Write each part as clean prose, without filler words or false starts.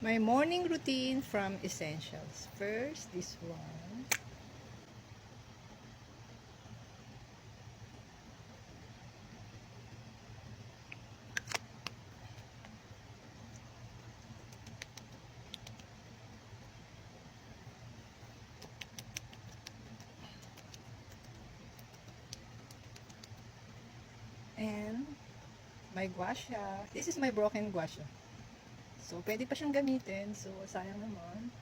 My morning routine from Essentials. First, this one. And my gua sha. This is my broken gua sha. So, pwede pa siyang gamitin. So, sayang naman.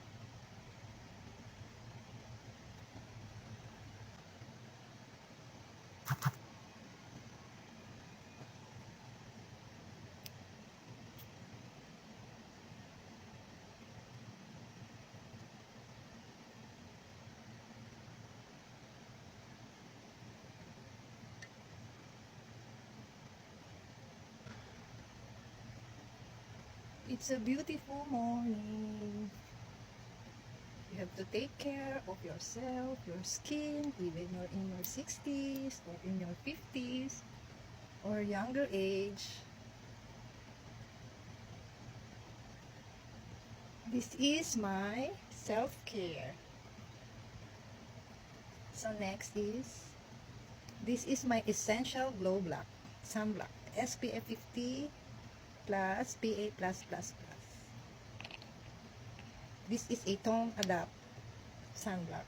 It's a beautiful morning. You have to take care of yourself, your skin, even you're in your 60s or in your 50s or younger age. This is my self-care. So next is, this is my Essential Glow Black Sunblock SPF 50 plus PA+++. This is a tone adapt sunblock.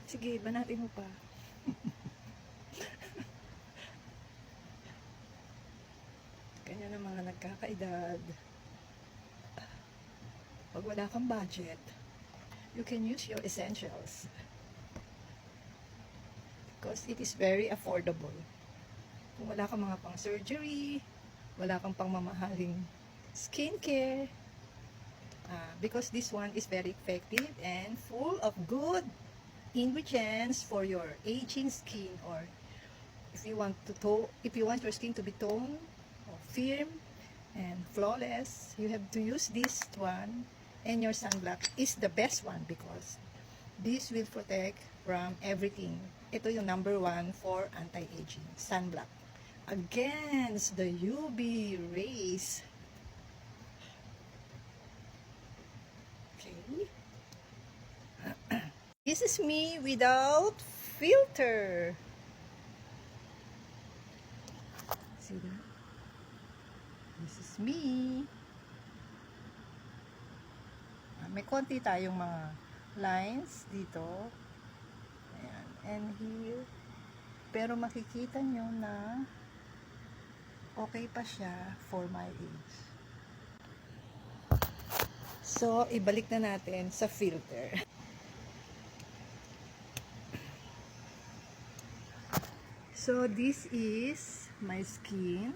Sige, banatin mo pa. Kanya ng mga nagkakaedad. Pag wala kang budget, you can use your essentials. Because it is very affordable. Kung wala kang mga pang surgery, wala kang pang mamahaling skincare, because this one is very effective and full of good ingredients for your aging skin, or if you want your skin to be toned or firm and flawless, you have to use this one. And your sunblock is the best one because this will protect from everything. Ito yung number 1 for anti-aging sunblock against the UV rays. Okay. This is me without filter. See that? This is me. May konti tayong mga lines dito. Ayan. And here. Pero makikita nyo na okay pa siya for my age. So, ibalik na natin sa filter. So, this is my skin.